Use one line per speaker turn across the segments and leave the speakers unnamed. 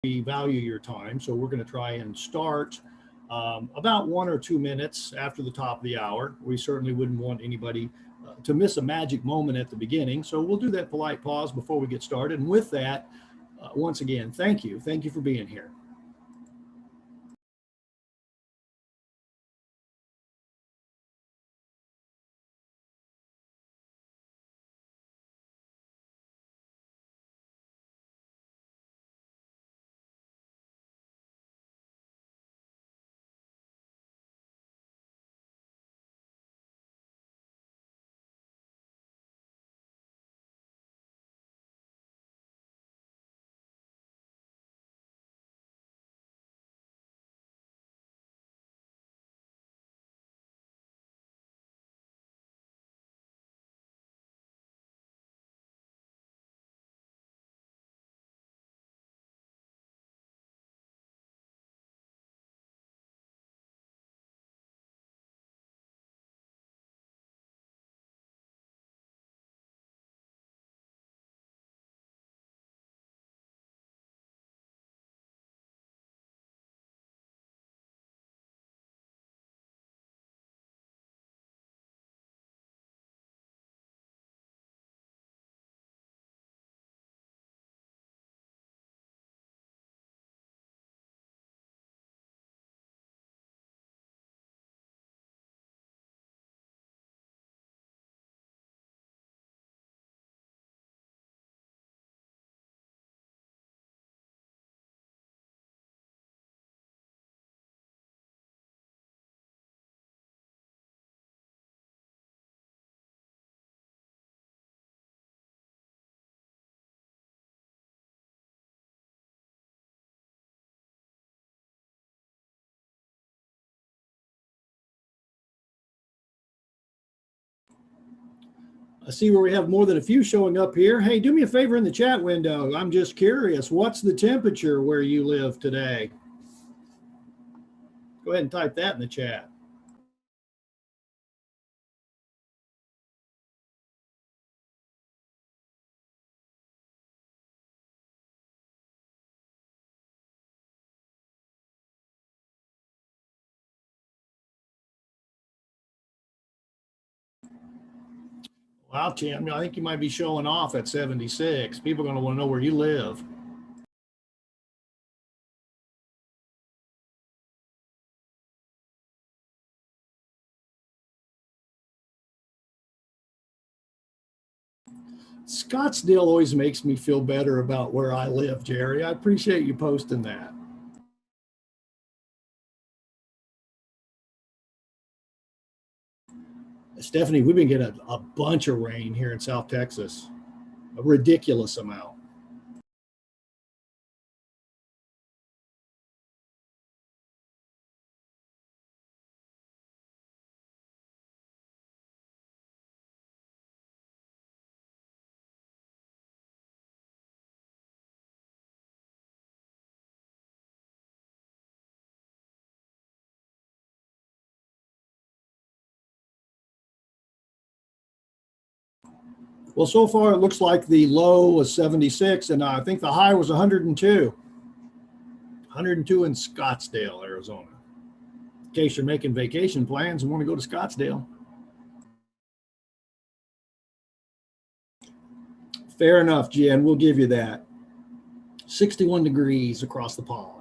we value your time. So we're going to try and start about 1 or 2 minutes after the top of the hour. We certainly wouldn't want anybody to miss a magic moment at the beginning. So we'll do that polite pause before we get started. And with that, once again, thank you. Thank you for being here. I see where we have more than a few showing up here. Hey, do me a favor in the chat window. I'm just curious, what's the temperature where you live today? Go ahead and type that in the chat. Wow, Tim, I think you might be showing off at 76. People are going to want to know where you live. Scottsdale always makes me feel better about where I live, Jerry. I appreciate you posting that. Stephanie, we've been getting a bunch of rain here in South Texas, a ridiculous amount. Well, so far it looks like the low was 76, and I think the high was 102. 102 in Scottsdale, Arizona. In case you're making vacation plans and want to go to Scottsdale. Fair enough, Jen. We'll give you that. 61 degrees across the pond.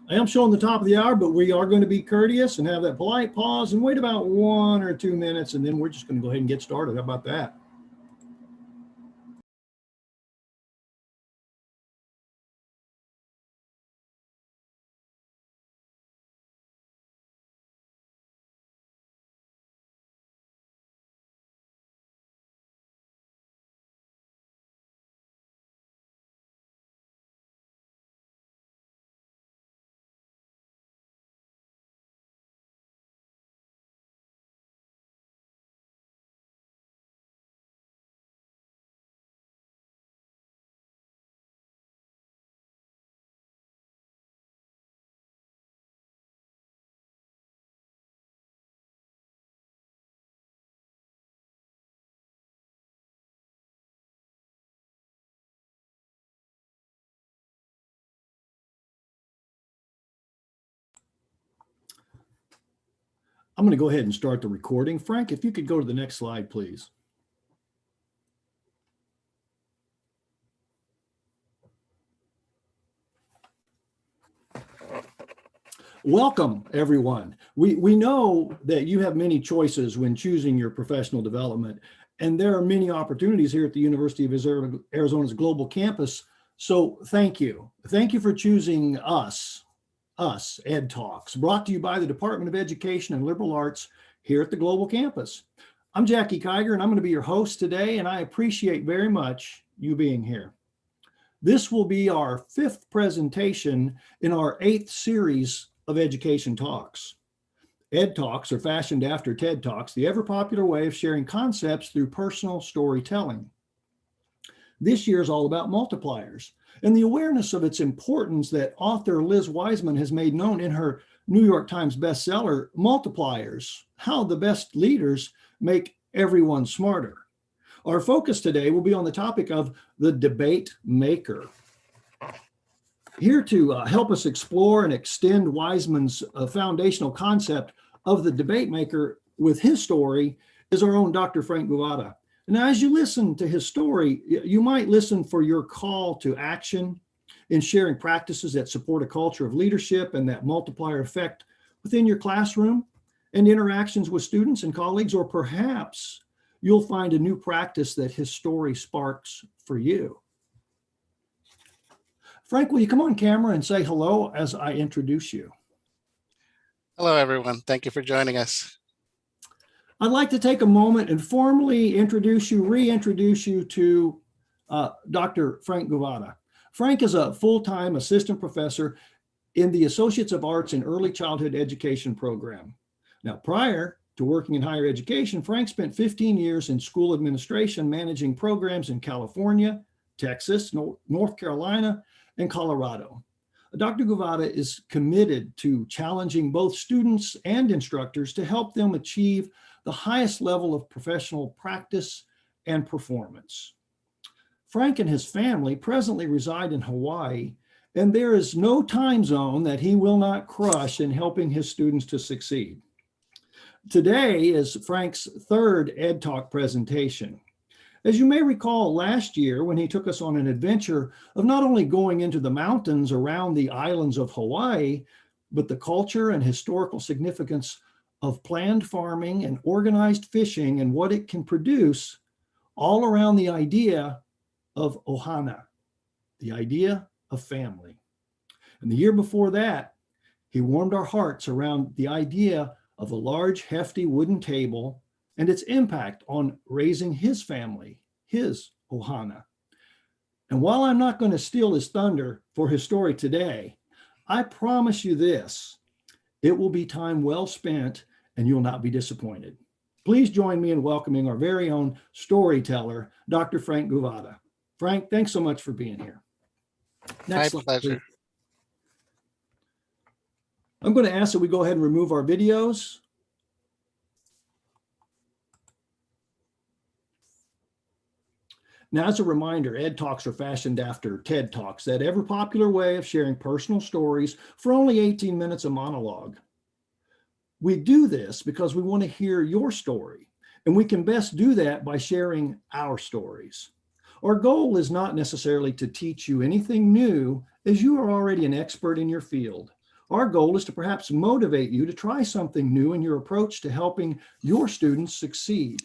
I am showing the top of the hour, but we are going to be courteous and have that polite pause and wait about 1 or 2 minutes, and then we're just going to go ahead and get started. How about that? I'm going to go ahead and start the recording. Frank, if you could go to the next slide, please. Welcome, everyone. We know that you have many choices when choosing your professional development, and there are many opportunities here at the University of Arizona's global campus. So thank you. Thank you for choosing us, Ed Talks, brought to you by the Department of Education and Liberal Arts here at the global campus. I'm Jackie Kiger, and I'm going to be your host today, and I appreciate very much you being here. This will be our 5th presentation in our 8th series of education talks. Ed Talks are fashioned after TED Talks, the ever popular way of sharing concepts through personal storytelling. This year is all about multipliers and the awareness of its importance that author Liz Wiseman has made known in her New York Times bestseller, Multipliers, How the Best Leaders Make Everyone Smarter. Our focus today will be on the topic of the debate maker. Here to help us explore and extend Wiseman's foundational concept of the debate maker with his story is our own Dr. Frank Guavada. Now, as you listen to his story, you might listen for your call to action in sharing practices that support a culture of leadership and that multiplier effect within your classroom and interactions with students and colleagues, or perhaps you'll find a new practice that his story sparks for you. Frank, will you come on camera and say hello as I introduce you?
Hello, everyone. Thank you for joining us.
I'd like to take a moment and formally reintroduce you to Dr. Frank Guvatta. Frank is a full-time assistant professor in the Associates of Arts in Early Childhood Education program. Now, prior to working in higher education, Frank spent 15 years in school administration, managing programs in California, Texas, North Carolina, and Colorado. Dr. Guvatta is committed to challenging both students and instructors to help them achieve the highest level of professional practice and performance. Frank and his family presently reside in Hawaii, and there is no time zone that he will not crush in helping his students to succeed. Today is Frank's 3rd Ed Talk presentation. As you may recall, last year when he took us on an adventure of not only going into the mountains around the islands of Hawaii, but the culture and historical significance of planned farming and organized fishing and what it can produce, all around the idea of ohana, the idea of family. And the year before that, he warmed our hearts around the idea of a large, hefty wooden table and its impact on raising his family, his ohana. And while I'm not going to steal his thunder for his story today, I promise you this, it will be time well spent and you'll not be disappointed. Please join me in welcoming our very own storyteller, Dr. Frank Guvatta. Frank, thanks so much for being here.
Next slide, pleasure.
Please. I'm going to ask that we go ahead and remove our videos. Now, as a reminder, Ed Talks are fashioned after TED Talks, that ever popular way of sharing personal stories for only 18 minutes a monologue. We do this because we want to hear your story, and we can best do that by sharing our stories. Our goal is not necessarily to teach you anything new, as you are already an expert in your field. Our goal is to perhaps motivate you to try something new in your approach to helping your students succeed.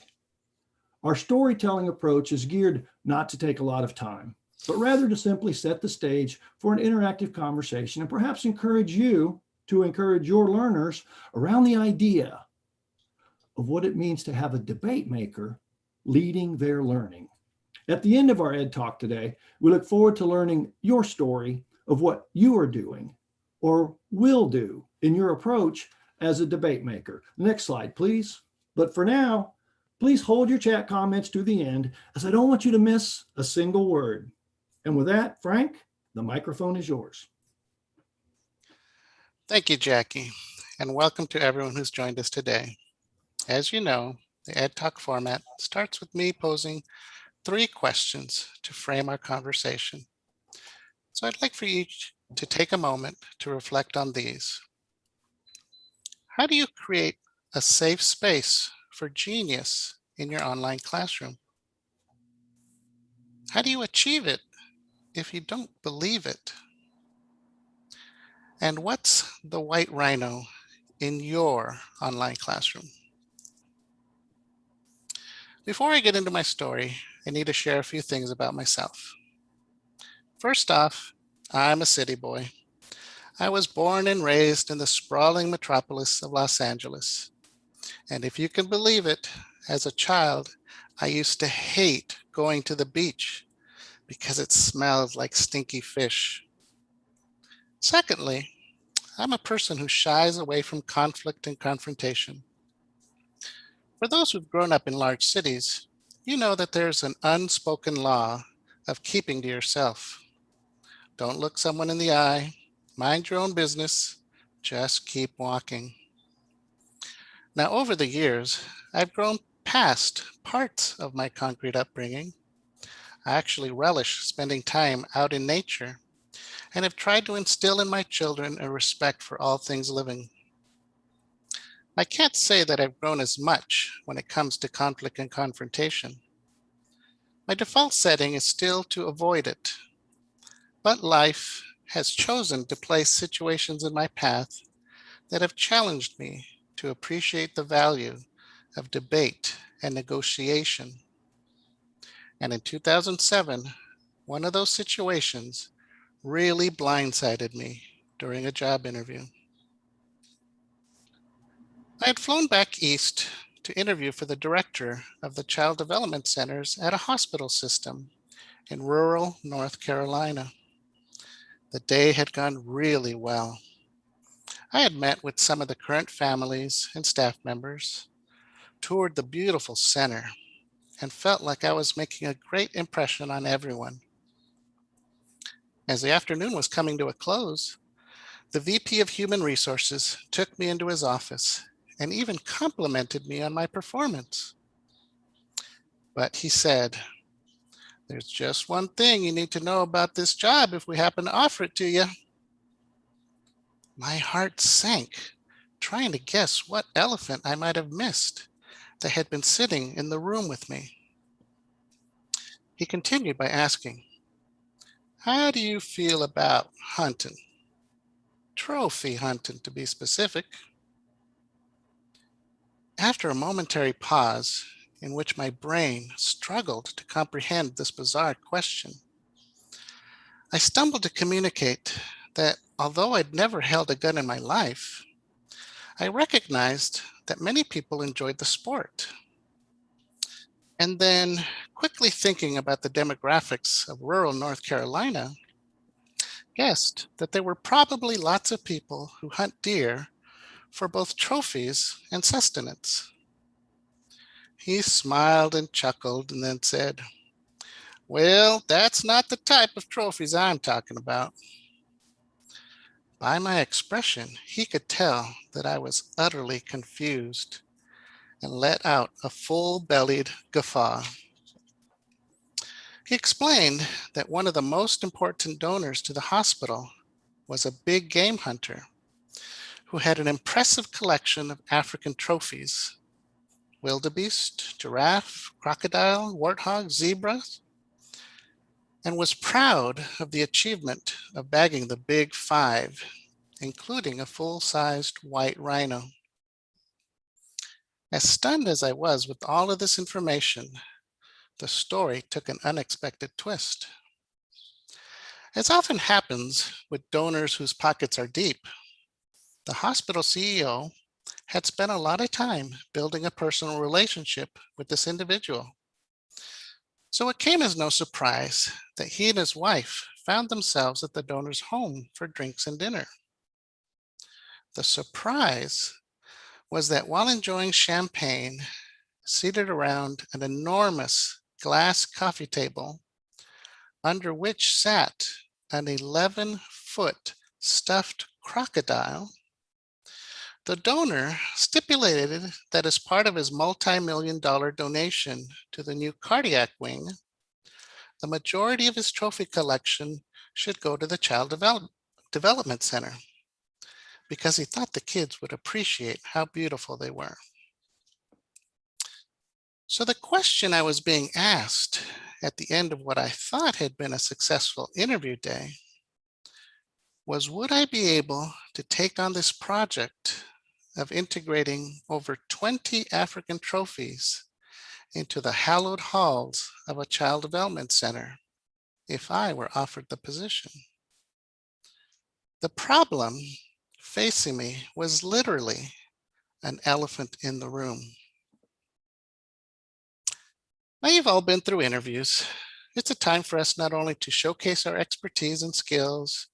Our storytelling approach is geared not to take a lot of time, but rather to simply set the stage for an interactive conversation and perhaps encourage you to encourage your learners around the idea of what it means to have a debate maker leading their learning. At the end of our Ed Talk today, we look forward to learning your story of what you are doing or will do in your approach as a debate maker. Next slide, please. But for now, please hold your chat comments to the end, as I don't want you to miss a single word. And with that, Frank, the microphone is yours.
Thank you, Jackie, and welcome to everyone who's joined us today. As you know, the Ed Talk format starts with me posing 3 questions to frame our conversation. So I'd like for you to take a moment to reflect on these. How do you create a safe space for genius in your online classroom. How do you achieve it if you don't believe it? And what's the white rhino in your online classroom? Before I get into my story, I need to share a few things about myself. First off, I'm a city boy. I was born and raised in the sprawling metropolis of Los Angeles. And if you can believe it, as a child, I used to hate going to the beach because it smelled like stinky fish. Secondly, I'm a person who shies away from conflict and confrontation. For those who've grown up in large cities, you know that there's an unspoken law of keeping to yourself. Don't look someone in the eye, mind your own business, just keep walking. Now, over the years, I've grown past parts of my concrete upbringing. I actually relish spending time out in nature and have tried to instill in my children a respect for all things living. I can't say that I've grown as much when it comes to conflict and confrontation. My default setting is still to avoid it, but life has chosen to place situations in my path that have challenged me to appreciate the value of debate and negotiation. And in 2007, one of those situations really blindsided me during a job interview. I had flown back east to interview for the director of the child development centers at a hospital system in rural North Carolina. The day had gone really well. I had met with some of the current families and staff members, toured the beautiful center, and felt like I was making a great impression on everyone. As the afternoon was coming to a close, the VP of Human Resources took me into his office and even complimented me on my performance. But he said, "There's just one thing you need to know about this job if we happen to offer it to you." My heart sank, trying to guess what elephant I might have missed that had been sitting in the room with me. He continued by asking, "How do you feel about hunting? Trophy hunting, to be specific." After a momentary pause in which my brain struggled to comprehend this bizarre question, I stumbled to communicate that although I'd never held a gun in my life, I recognized that many people enjoyed the sport. And then, quickly thinking about the demographics of rural North Carolina, guessed that there were probably lots of people who hunt deer for both trophies and sustenance. He smiled and chuckled and then said, "Well, that's not the type of trophies I'm talking about." By my expression, he could tell that I was utterly confused and let out a full-bellied guffaw. He explained that one of the most important donors to the hospital was a big game hunter who had an impressive collection of African trophies: wildebeest, giraffe, crocodile, warthog, zebra, and was proud of the achievement of bagging the big five, including a full-sized white rhino. As stunned as I was with all of this information, the story took an unexpected twist. As often happens with donors whose pockets are deep, the hospital CEO had spent a lot of time building a personal relationship with this individual. So it came as no surprise that he and his wife found themselves at the donor's home for drinks and dinner. The surprise was that while enjoying champagne, seated around an enormous glass coffee table, under which sat an 11-foot stuffed crocodile, the donor stipulated that as part of his multi-million-dollar donation to the new cardiac wing, the majority of his trophy collection should go to the Child Development Center. because he thought the kids would appreciate how beautiful they were. So the question I was being asked at the end of what I thought had been a successful interview day was, would I be able to take on this project of integrating over 20 African trophies into the hallowed halls of a child development center if I were offered the position? The problem facing me was literally an elephant in the room. Now, you've all been through interviews. It's a time for us not only to showcase our expertise and skills,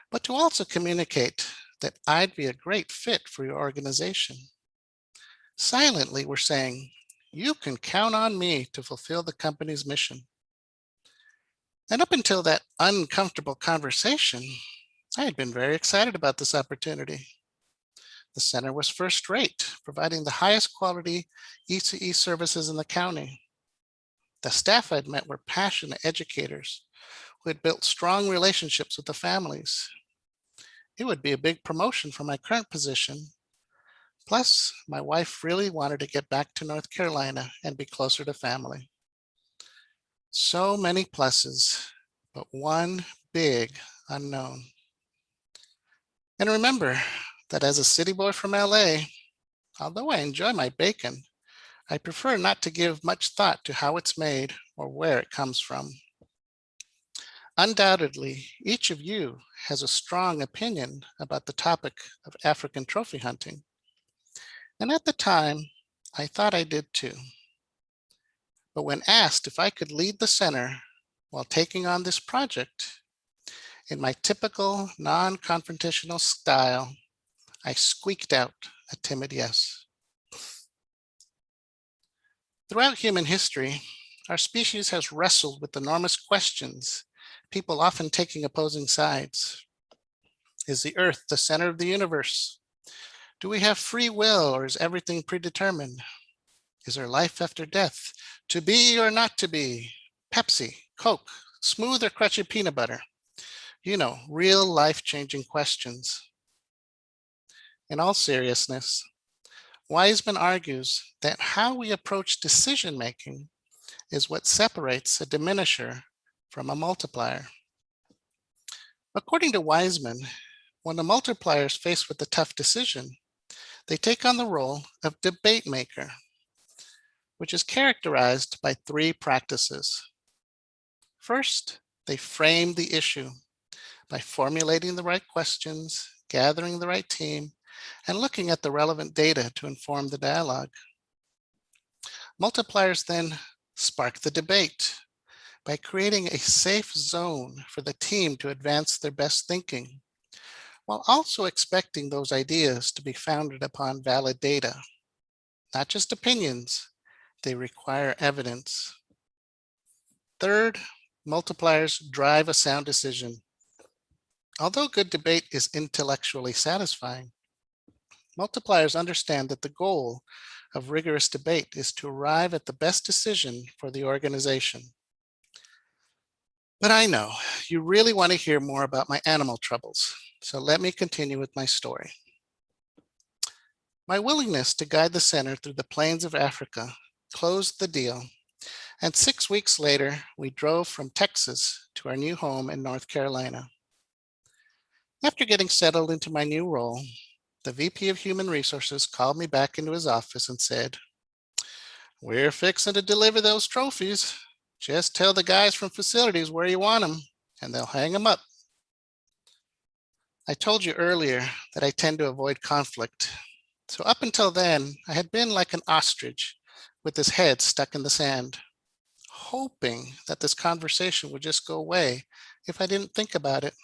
but to also communicate that I'd be a great fit for your organization. Silently, we're saying, you can count on me to fulfill the company's mission. And up until that uncomfortable conversation, I had been very excited about this opportunity. The center was first rate, providing the highest quality ECE services in the county. The staff I'd met were passionate educators who had built strong relationships with the families. It would be a big promotion from my current position. Plus, my wife really wanted to get back to North Carolina and be closer to family. So many pluses, but one big unknown. And remember that as a city boy from LA, although I enjoy my bacon, I prefer not to give much thought to how it's made or where it comes from. Undoubtedly, each of you has a strong opinion about the topic of African trophy hunting. And at the time, I thought I did too. But when asked if I could lead the center while taking on this project, in my typical non-confrontational style, I squeaked out a timid yes. Throughout human history, our species has wrestled with enormous questions, people often taking opposing sides. Is the Earth the center of the universe? Do we have free will, or is everything predetermined? Is there life after death? To be or not to be? Pepsi, Coke, smooth or crunchy peanut butter? You know, real life-changing questions. In all seriousness, Wiseman argues that how we approach decision-making is what separates a diminisher from a multiplier. According to Wiseman, when the multiplier is faced with a tough decision, they take on the role of debate maker, which is characterized by three practices. First, they frame the issue by formulating the right questions, gathering the right team, and looking at the relevant data to inform the dialogue. Multipliers then spark the debate by creating a safe zone for the team to advance their best thinking, while also expecting those ideas to be founded upon valid data. Not just opinions, they require evidence. Third, multipliers drive a sound decision. Although good debate is intellectually satisfying, multipliers understand that the goal of rigorous debate is to arrive at the best decision for the organization. But I know you really want to hear more about my animal troubles, so let me continue with my story. My willingness to guide the center through the plains of Africa closed the deal, and 6 weeks later, we drove from Texas to our new home in North Carolina. After getting settled into my new role, the VP of Human Resources called me back into his office and said, "We're fixing to deliver those trophies. Just tell the guys from facilities where you want them, and they'll hang them up." I told you earlier that I tend to avoid conflict. So up until then, I had been like an ostrich with his head stuck in the sand, hoping that this conversation would just go away if I didn't think about it.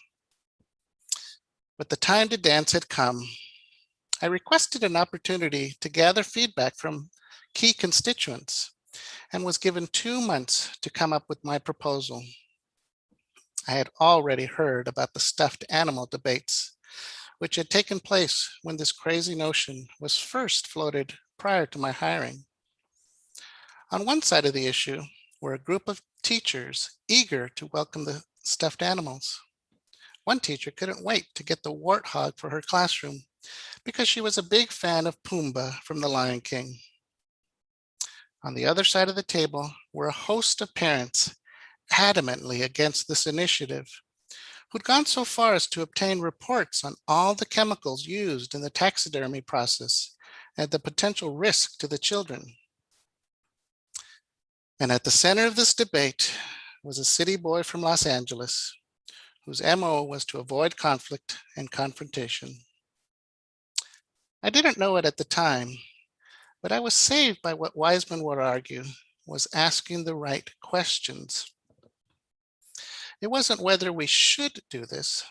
But the time to dance had come. I requested an opportunity to gather feedback from key constituents and was given 2 months to come up with my proposal. I had already heard about the stuffed animal debates, which had taken place when this crazy notion was first floated prior to my hiring. On one side of the issue were a group of teachers eager to welcome the stuffed animals. One teacher couldn't wait to get the warthog for her classroom because she was a big fan of Pumbaa from The Lion King. On the other side of the table were a host of parents adamantly against this initiative, who'd gone so far as to obtain reports on all the chemicals used in the taxidermy process and the potential risk to the children. And at the center of this debate was a city boy from Los Angeles, whose MO was to avoid conflict and confrontation. I didn't know it at the time, but I was saved by what Wiseman would argue was asking the right questions. It wasn't whether we should do this,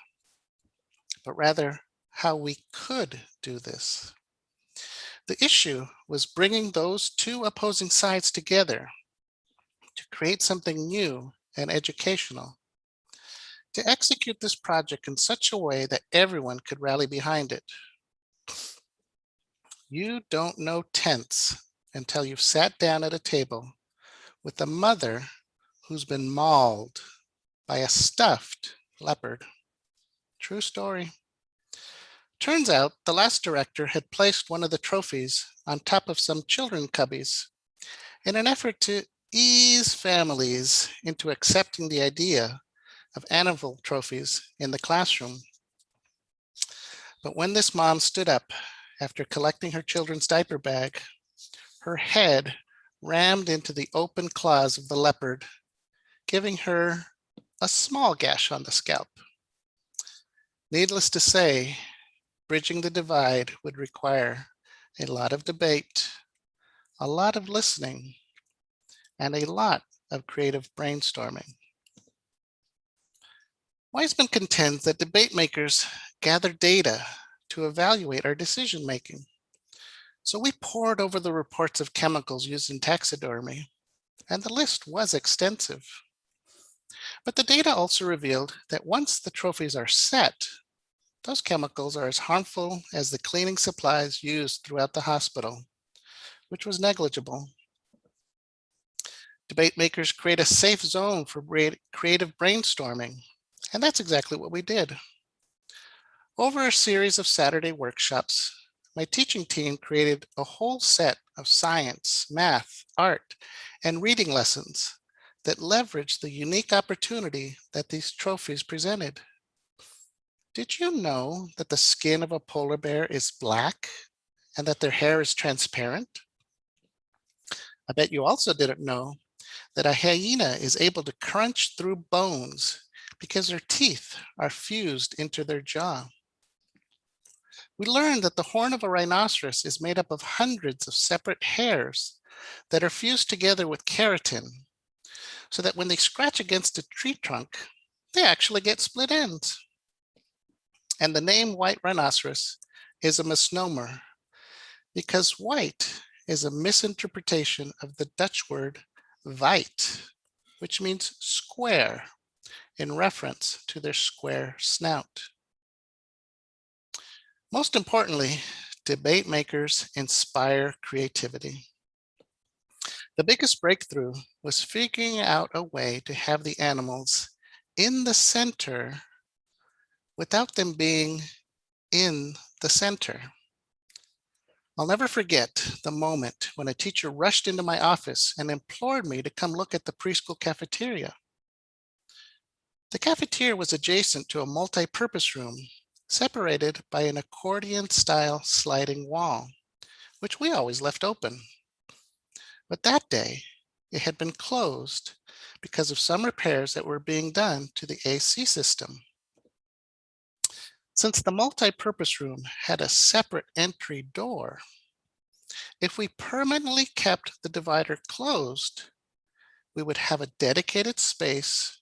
but rather how we could do this. The issue was bringing those two opposing sides together to create something new and educational, to execute this project in such a way that everyone could rally behind it. You don't know tense until you've sat down at a table with a mother who's been mauled by a stuffed leopard. True story. Turns out the last director had placed one of the trophies on top of some children cubbies in an effort to ease families into accepting the idea of animal trophies in the classroom. But when this mom stood up after collecting her children's diaper bag, her head rammed into the open claws of the leopard, giving her a small gash on the scalp. Needless to say, bridging the divide would require a lot of debate, a lot of listening, and a lot of creative brainstorming. Wiseman contends that debate makers gather data to evaluate our decision making. So we pored over the reports of chemicals used in taxidermy, and the list was extensive. But the data also revealed that once the trophies are set, those chemicals are as harmful as the cleaning supplies used throughout the hospital, which was negligible. Debate makers create a safe zone for creative brainstorming, and that's exactly what we did. Over a series of Saturday workshops, my teaching team created a whole set of science, math, art, and reading lessons that leveraged the unique opportunity that these trophies presented. Did you know that the skin of a polar bear is black and that their hair is transparent? I bet you also didn't know that a hyena is able to crunch through bones because their teeth are fused into their jaw. We learned that the horn of a rhinoceros is made up of hundreds of separate hairs that are fused together with keratin, so that when they scratch against a tree trunk, they actually get split ends. And the name white rhinoceros is a misnomer because white is a misinterpretation of the Dutch word wijd, which means square, in reference to their square snout. Most importantly, debate makers inspire creativity. The biggest breakthrough was figuring out a way to have the animals in the center without them being in the center. I'll never forget the moment when a teacher rushed into my office and implored me to come look at the preschool cafeteria. The cafeteria was adjacent to a multi-purpose room, separated by an accordion-style sliding wall, which we always left open. But that day, it had been closed because of some repairs that were being done to the AC system. Since the multi-purpose room had a separate entry door, if we permanently kept the divider closed, we would have a dedicated space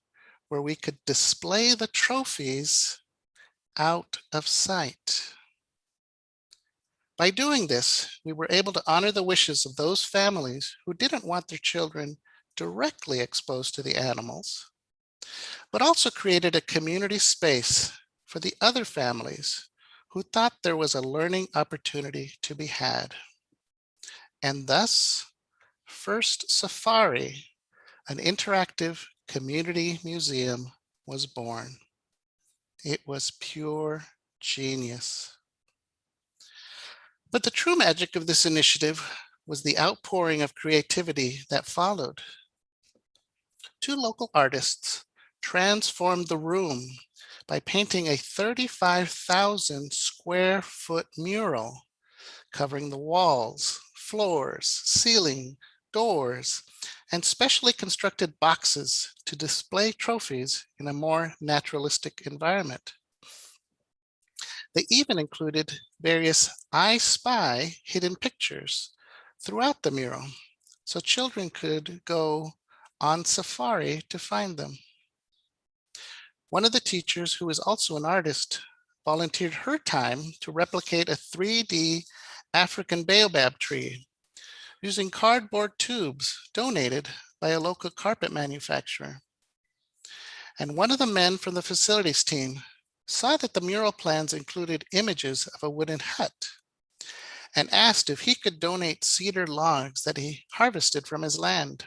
where we could display the trophies out of sight. By doing this, we were able to honor the wishes of those families who didn't want their children directly exposed to the animals, but also created a community space for the other families who thought there was a learning opportunity to be had. And thus, First Safari, an interactive community museum, was born. It was pure genius. But the true magic of this initiative was the outpouring of creativity that followed. Two local artists transformed the room by painting a 35,000 square foot mural covering the walls, floors, ceiling, doors, and specially constructed boxes to display trophies in a more naturalistic environment. They even included various I Spy hidden pictures throughout the mural, so children could go on safari to find them. One of the teachers, who is also an artist, volunteered her time to replicate a 3D African baobab tree using cardboard tubes donated by a local carpet manufacturer. And one of the men from the facilities team saw that the mural plans included images of a wooden hut and asked if he could donate cedar logs that he harvested from his land.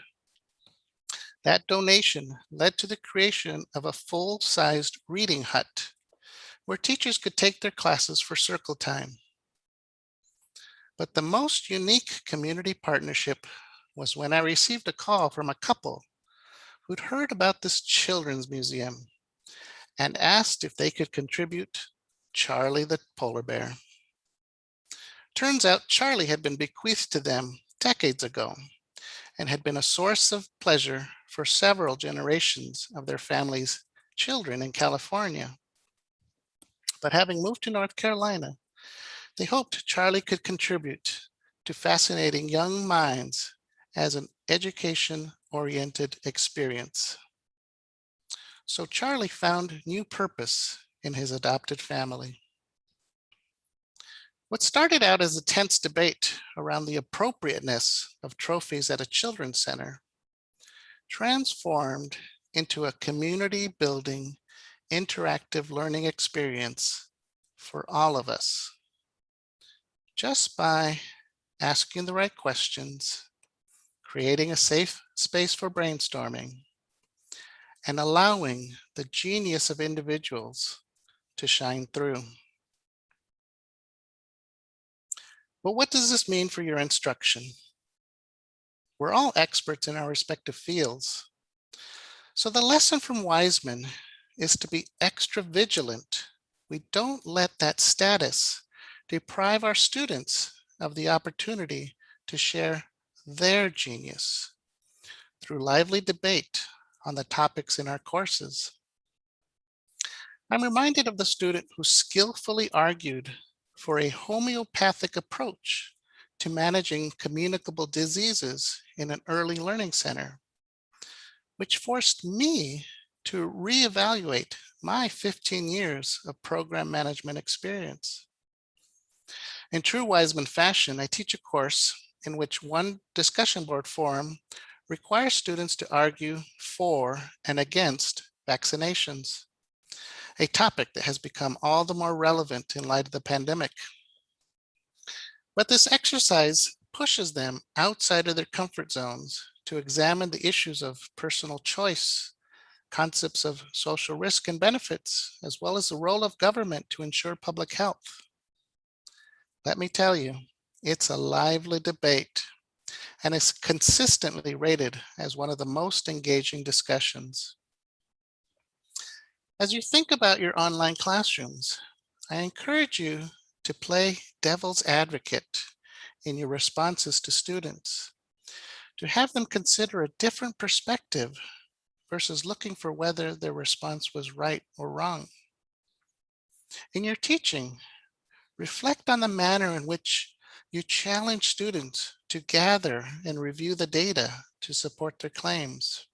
That donation led to the creation of a full-sized reading hut where teachers could take their classes for circle time. But the most unique community partnership was when I received a call from a couple who'd heard about this children's museum and asked if they could contribute Charlie the polar bear. Turns out Charlie had been bequeathed to them decades ago and had been a source of pleasure for several generations of their family's children in California. But having moved to North Carolina, they hoped Charlie could contribute to fascinating young minds as an education-oriented experience. So Charlie found new purpose in his adopted family. What started out as a tense debate around the appropriateness of trophies at a children's center transformed into a community-building, interactive learning experience for all of us. Just by asking the right questions, creating a safe space for brainstorming, and allowing the genius of individuals to shine through. But what does this mean for your instruction? We're all experts in our respective fields. So the lesson from Wiseman is to be extra vigilant. We don't let that status deprive our students of the opportunity to share their genius through lively debate on the topics in our courses. I'm reminded of the student who skillfully argued for a homeopathic approach to managing communicable diseases in an early learning center, which forced me to reevaluate my 15 years of program management experience. In true Wiseman fashion, I teach a course in which one discussion board forum requires students to argue for and against vaccinations, a topic that has become all the more relevant in light of the pandemic. But this exercise pushes them outside of their comfort zones to examine the issues of personal choice, concepts of social risk and benefits, as well as the role of government to ensure public health. Let me tell you, it's a lively debate and is consistently rated as one of the most engaging discussions. As you think about your online classrooms, I encourage you to play devil's advocate in your responses to students, to have them consider a different perspective versus looking for whether their response was right or wrong. In your teaching, reflect on the manner in which you challenge students to gather and review the data to support their claims.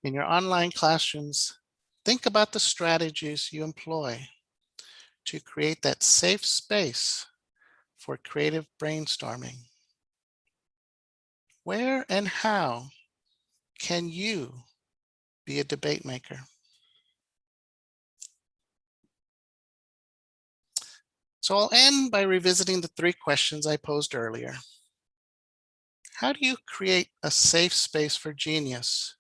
In your online classrooms, think about the strategies you employ to create that safe space for creative brainstorming. Where and how can you be a debate maker? So I'll end by revisiting the 3 questions I posed earlier. How do you create a safe space for genius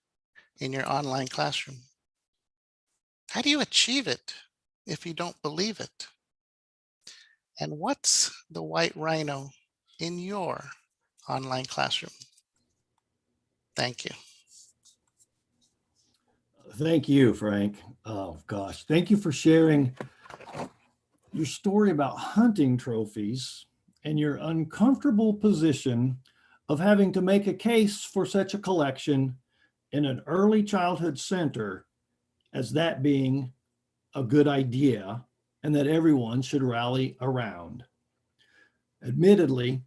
in your online classroom? How do you achieve it if you don't believe it? And what's the white rhino in your online classroom? Thank you.
Thank you, Frank. Oh, gosh. Thank you for sharing your story about hunting trophies and your uncomfortable position of having to make a case for such a collection in an early childhood center as that being a good idea and that everyone should rally around. Admittedly,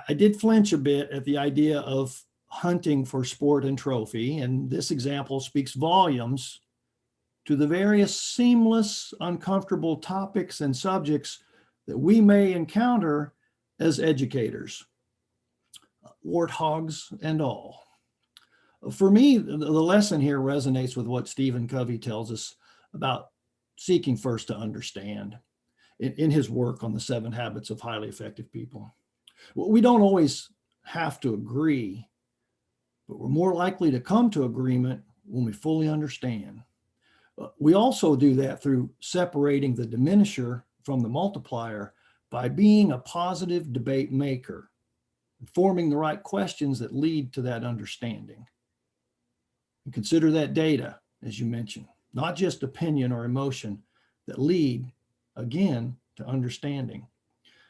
I did flinch a bit at the idea of hunting for sport and trophy, and this example speaks volumes to the various seamless, uncomfortable topics and subjects that we may encounter as educators, warthogs and all. For me, the lesson here resonates with what Stephen Covey tells us about seeking first to understand in his work on the 7 Habits of Highly Effective People. We don't always have to agree, but we're more likely to come to agreement when we fully understand. We also do that through separating the diminisher from the multiplier by being a positive debate maker, forming the right questions that lead to that understanding. And consider that data, as you mentioned, not just opinion or emotion that lead, again, to understanding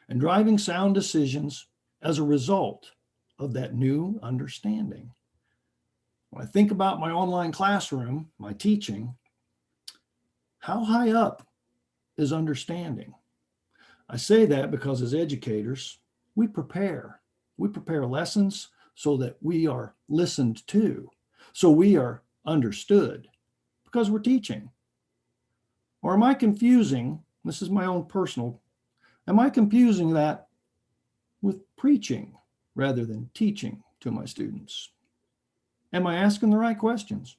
and driving sound decisions as a result of that new understanding. When I think about my online classroom, my teaching, how high up is understanding? I say that because as educators, we prepare. We prepare lessons so that we are listened to, so we are understood because we're teaching. Or am I confusing, this is my own personal, am I confusing that with preaching rather than teaching to my students? Am I asking the right questions?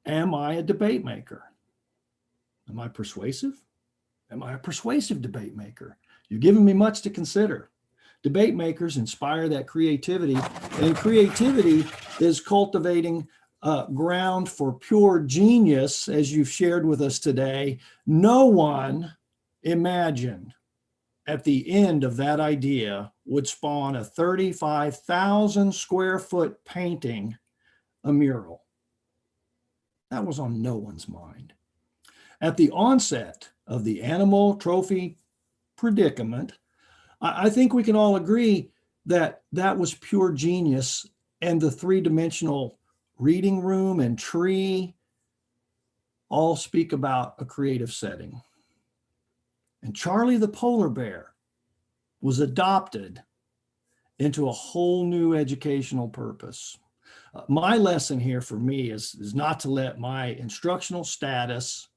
Am I a debate maker? Am I persuasive? Am I a persuasive debate maker? You've given me much to consider. Debate makers inspire that creativity, and creativity is cultivating ground for pure genius, as you've shared with us today. No one imagined at the end of that idea would spawn a 35,000 square foot painting, a mural. That was on no one's mind. At the onset of the animal trophy predicament, I think we can all agree that that was pure genius, and the 3-dimensional reading room and tree all speak about a creative setting. And Charlie the polar bear was adopted into a whole new educational purpose. My lesson here for me is not to let my instructional status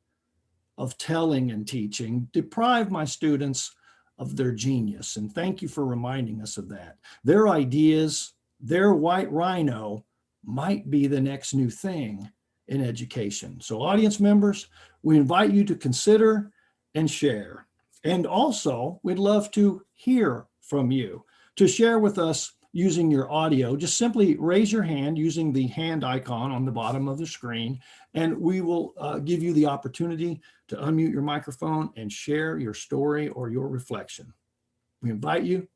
of telling and teaching deprive my students of their genius. And thank you for reminding us of that. Their ideas, their white rhino might be the next new thing in education. So audience members, we invite you to consider and share. And also, we'd love to hear from you. To share with us using your audio, just simply raise your hand using the hand icon on the bottom of the screen, and we will give you the opportunity to unmute your microphone and share your story or your reflection. We invite you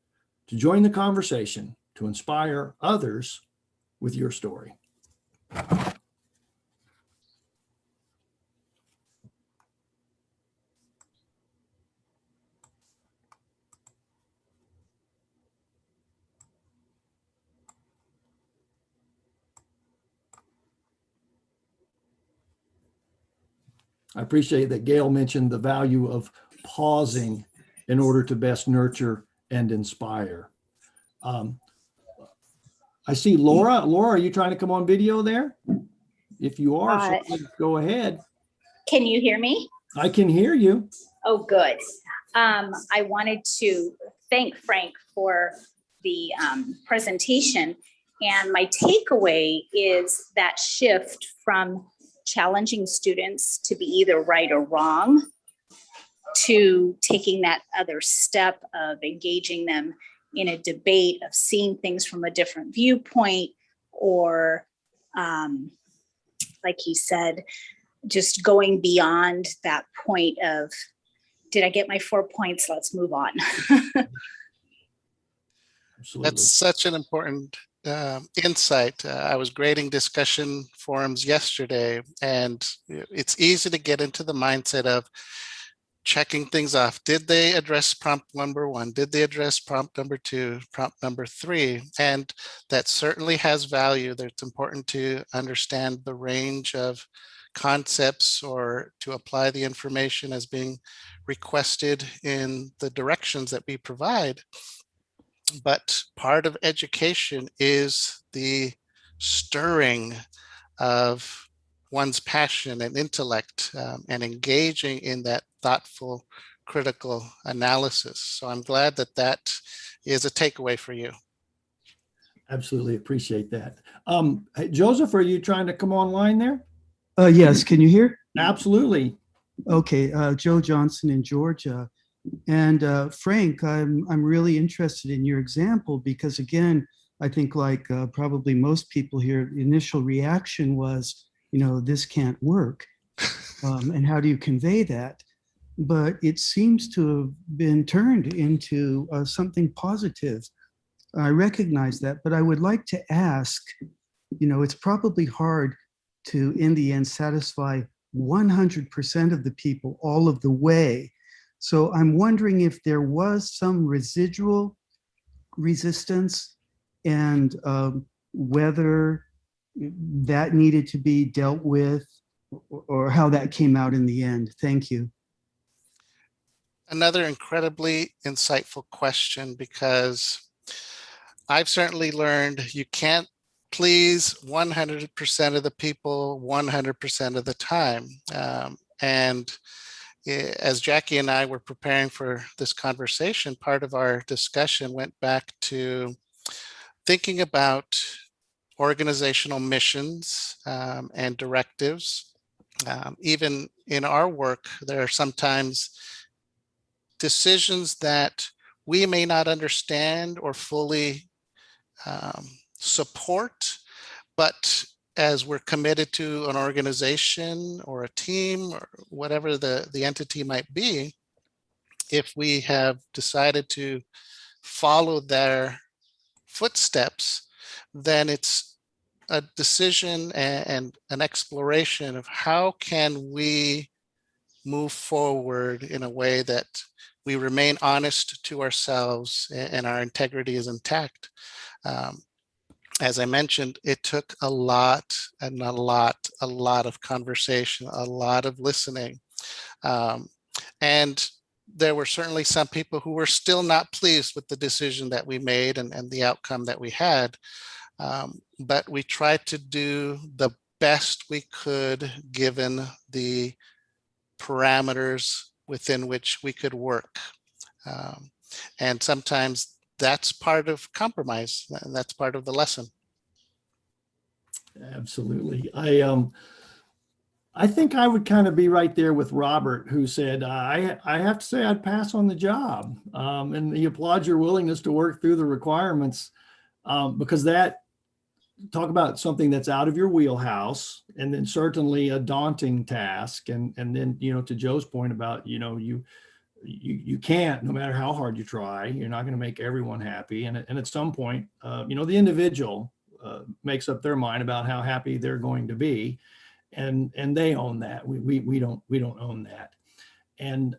to join the conversation to inspire others with your story. I appreciate that Gail mentioned the value of pausing in order to best nurture and inspire. I see Laura. Laura, are you trying to come on video there? If you are, so go ahead.
Can you hear me?
I can hear you.
Oh, good. I wanted to thank Frank for the presentation. And my takeaway is that shift from challenging students to be either right or wrong to taking that other step of engaging them in a debate, of seeing things from a different viewpoint, or like he said, just going beyond that point of did I get my 4 points? Let's move on.
Absolutely.
That's such an important insight. I was grading discussion forums yesterday, and it's easy to get into the mindset of checking things off. Did they address prompt number 1? Did they address prompt number 2, prompt number 3? And that certainly has value. That it's important to understand the range of concepts or to apply the information as being requested in the directions that we provide. But part of education is the stirring of one's passion and intellect, and engaging in that thoughtful, critical analysis. So I'm glad that that is a takeaway for you.
Absolutely appreciate that. Hey, Joseph, are you trying to come online there?
Yes, can you hear?
Absolutely.
Okay, Joe Johnson in Georgia. And Frank, I'm really interested in your example because again, I think like probably most people here, the initial reaction was, this can't work. And how do you convey that? But it seems to have been turned into something positive. I recognize that, but I would like to ask, it's probably hard to, in the end, satisfy 100% of the people all of the way. So I'm wondering if there was some residual resistance and whether that needed to be dealt with or how that came out in the end. Thank you.
Another incredibly insightful question, because I've certainly learned you can't please 100% of the people 100% of the time. And as Jackie and I were preparing for this conversation, part of our discussion went back to thinking about organizational missions and directives. Even in our work, there are sometimes decisions that we may not understand or fully support, but as we're committed to an organization or a team or whatever the entity might be, if we have decided to follow their footsteps, then it's a decision and an exploration of how can we move forward in a way that we remain honest to ourselves and our integrity is intact. As I mentioned, it took a lot of conversation, a lot of listening. And there were certainly some people who were still not pleased with the decision that we made and the outcome that we had. But we tried to do the best we could given the parameters within which we could work. And sometimes that's part of compromise, and that's part of the lesson.
Absolutely. I think I would kind of be right there with Robert, who said, I have to say I'd pass on the job. And he applauds your willingness to work through the requirements, because that, talk about something that's out of your wheelhouse, and then certainly a daunting task. And then, to Joe's point about, you can't, no matter how hard you try, you're not going to make everyone happy. And at some point, the individual makes up their mind about how happy they're going to be, and they own that. We don't own that. And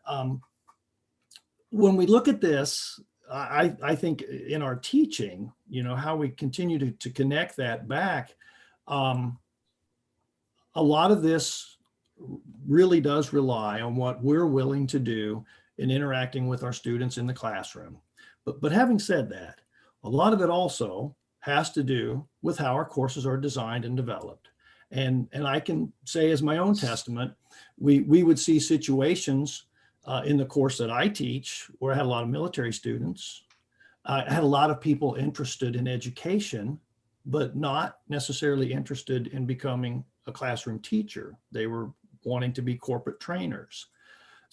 when we look at this, I think in our teaching, how we continue to connect that back, a lot of this really does rely on what we're willing to do in interacting with our students in the classroom. But having said that, a lot of it also has to do with how our courses are designed and developed. And I can say as my own testament, we would see situations in the course that I teach where I had a lot of military students. I had a lot of people interested in education, but not necessarily interested in becoming a classroom teacher. They were wanting to be corporate trainers.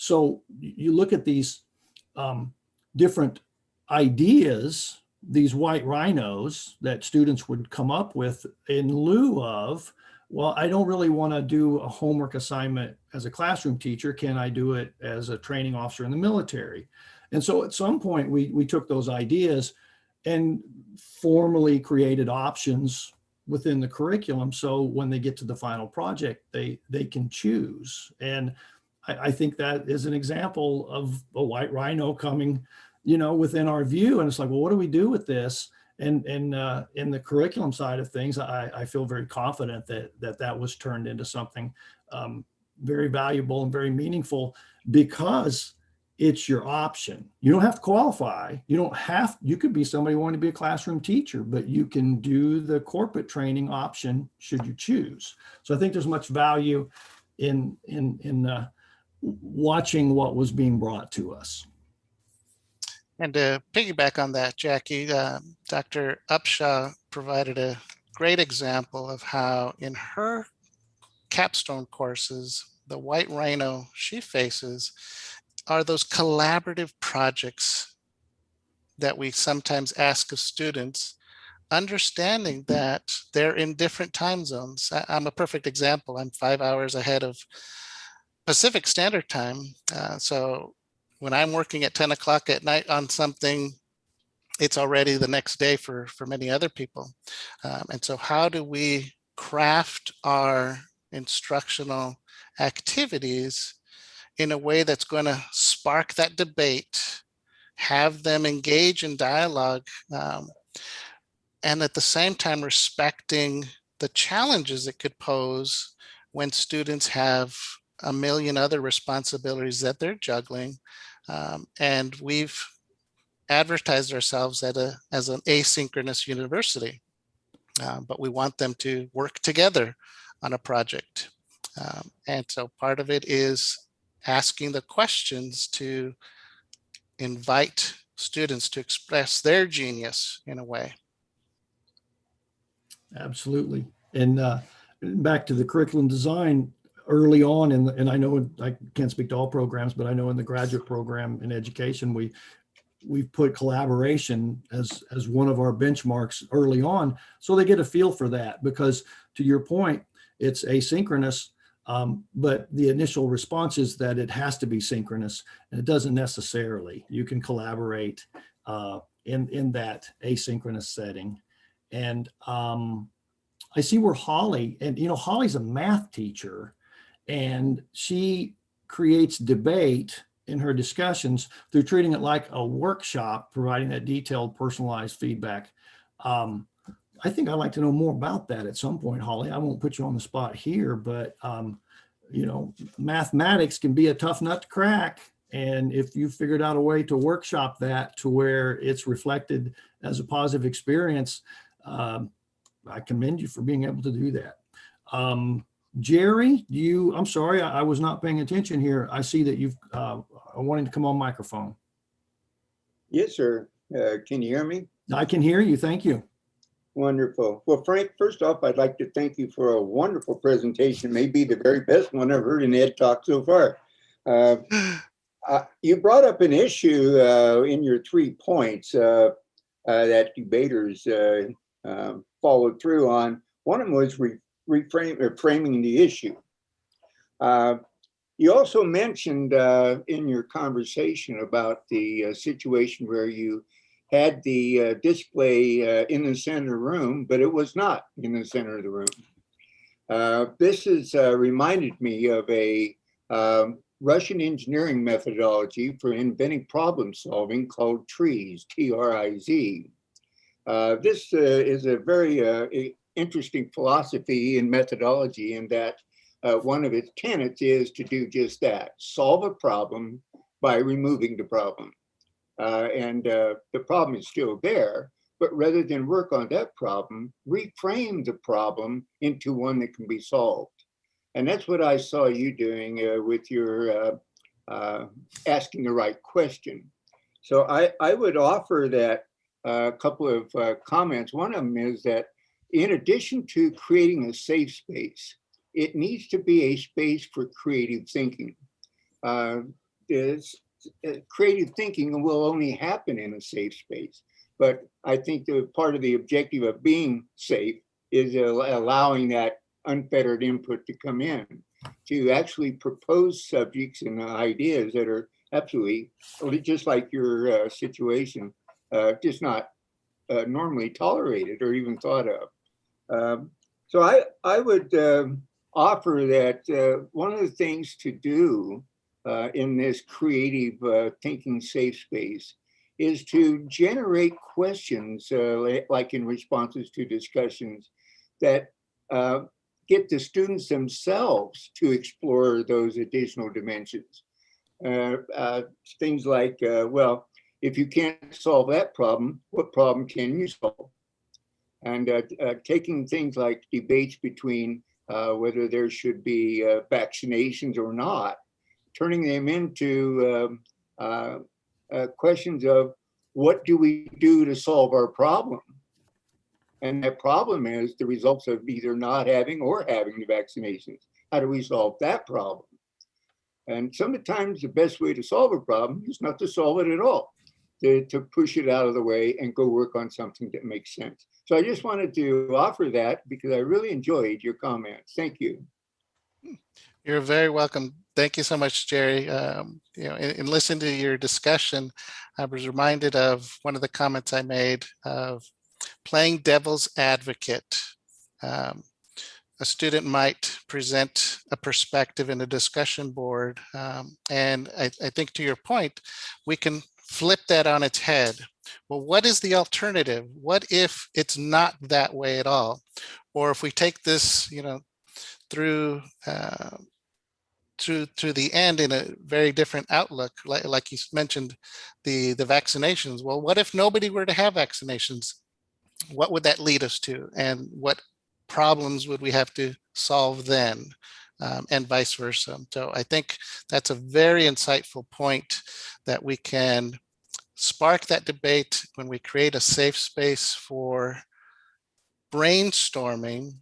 So you look at these different ideas, these white rhinos that students would come up with in lieu of well, I don't really want to do a homework assignment as a classroom teacher. Can I do it as a training officer in the military? And so at some point we took those ideas and formally created options within the curriculum. So when they get to the final project, they can choose. And I think that is an example of a white rhino coming, within our view. And it's like, well, what do we do with this? And in the curriculum side of things, I feel very confident that was turned into something very valuable and very meaningful, because it's your option. You don't have to qualify. You could be somebody wanting to be a classroom teacher, but you can do the corporate training option should you choose. So I think there's much value in watching what was being brought to us.
And to piggyback on that, Jackie, Dr. Upshaw provided a great example of how in her capstone courses, the white rhino she faces are those collaborative projects that we sometimes ask of students, understanding that they're in different time zones. I'm a perfect example. I'm 5 hours ahead of Pacific Standard Time. So when I'm working at 10 o'clock at night on something, it's already the next day for many other people. And so how do we craft our instructional activities in a way that's going to spark that debate, have them engage in dialogue, and at the same time respecting the challenges it could pose when students have a million other responsibilities that they're juggling. And we've advertised ourselves as an asynchronous university, but we want them to work together on a project. And so part of it is asking the questions to invite students to express their genius in a way.
Absolutely. And back to the curriculum design early on, and I know I can't speak to all programs, but I know in the graduate program in education, we've put collaboration as one of our benchmarks early on, so they get a feel for that. Because to your point, it's asynchronous, but the initial response is that it has to be synchronous, and it doesn't necessarily. You can collaborate in that asynchronous setting. And I see where Holly, and Holly's a math teacher, and she creates debate in her discussions through treating it like a workshop, providing that detailed, personalized feedback. I think I'd like to know more about that at some point, Holly. I won't put you on the spot here, but mathematics can be a tough nut to crack. And if you figured out a way to workshop that to where it's reflected as a positive experience, I commend you for being able to do that. Jerry, I'm sorry, I was not paying attention here. I see that you've wanting to come on microphone.
Yes, sir. Can you hear me?
I can hear you. Thank you.
Wonderful. Well, Frank, first off, I'd like to thank you for a wonderful presentation, maybe the very best one I've heard in Ed Talk so far. You brought up an issue in your 3 points that debaters followed through on. One of them was framing the issue. You also mentioned in your conversation about the situation where you had the display in the center of the room, but it was not in the center of the room. This has reminded me of a Russian engineering methodology for inventing problem solving called TRIZ, T-R-I-Z. This is a very interesting philosophy and methodology in that one of its tenets is to do just that, solve a problem by removing the problem. And the problem is still there, but rather than work on that problem, reframe the problem into one that can be solved. And that's what I saw you doing with your asking the right question. So I would offer that a couple of comments. One of them is that in addition to creating a safe space, it needs to be a space for creative thinking. Creative thinking will only happen in a safe space. But I think that part of the objective of being safe is allowing that unfettered input to come in, to actually propose subjects and ideas that are absolutely, just like your situation, just not normally tolerated or even thought of. So I would offer that one of the things to do in this creative thinking safe space is to generate questions like in responses to discussions that get the students themselves to explore those additional dimensions. Things like, well, if you can't solve that problem, what problem can you solve? And taking things like debates between whether there should be vaccinations or not, turning them into questions of what do we do to solve our problem? And that problem is the results of either not having or having the vaccinations. How do we solve that problem? And sometimes the best way to solve a problem is not to solve it at all, to push it out of the way and go work on something that makes sense. So I just wanted to offer that because I really enjoyed your comments. Thank you.
You're very welcome. Thank you so much, Jerry. In listening to your discussion, I was reminded of one of the comments I made of playing devil's advocate. A student might present a perspective in a discussion board. And I think to your point, we can flip that on its head. Well, what is the alternative? What if it's not that way at all? Or if we take this, through the end in a very different outlook, like you mentioned, the vaccinations. Well, what if nobody were to have vaccinations? What would that lead us to? And what problems would we have to solve then? And vice versa. So I think that's a very insightful point that we can spark that debate when we create a safe space for brainstorming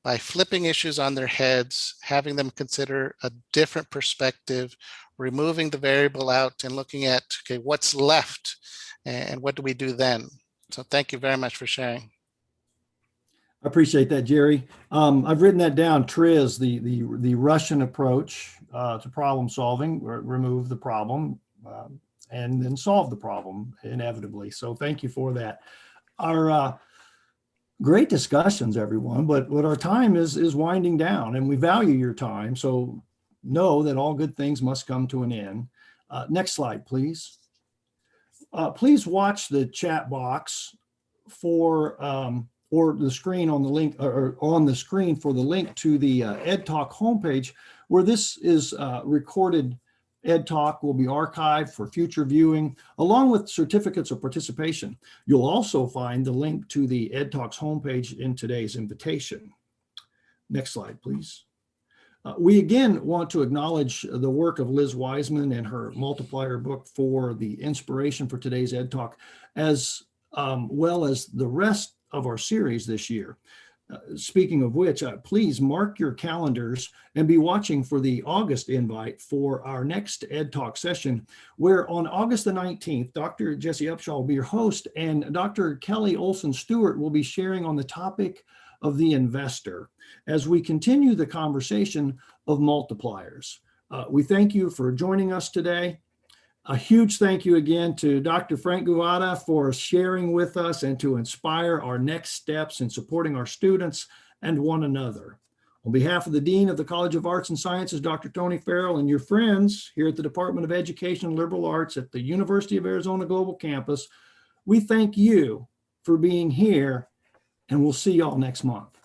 by flipping issues on their heads, having them consider a different perspective, removing the variable out and looking at, okay, what's left and what do we do then? So thank you very much for sharing.
I appreciate that, Jerry. I've written that down. TRIZ, the Russian approach to problem solving, remove the problem and then solve the problem inevitably. So thank you for that. Our great discussions, everyone, but our time is winding down and we value your time. So know that all good things must come to an end. Next slide, please. Please watch the chat box for or the screen on the link or on the screen for the link to the Ed Talk homepage, where this is recorded. Ed Talk will be archived for future viewing, along with certificates of participation. You'll also find the link to the Ed Talks homepage in today's invitation. Next slide, please. We again want to acknowledge the work of Liz Wiseman and her Multiplier book for the inspiration for today's Ed Talk, as well as the rest of our series this year. Speaking of which, please mark your calendars and be watching for the August invite for our next Ed Talk session, where on August the 19th, Dr. Jesse Upshaw will be your host and Dr. Kelly Olson Stewart will be sharing on the topic of the investor as we continue the conversation of multipliers. We thank you for joining us today. A huge thank you again to Dr. Frank Guvatta for sharing with us and to inspire our next steps in supporting our students and one another. On behalf of the Dean of the College of Arts and Sciences, Dr. Tony Farrell, and your friends here at the Department of Education and Liberal Arts at the University of Arizona Global Campus, we thank you for being here, and we'll see y'all next month.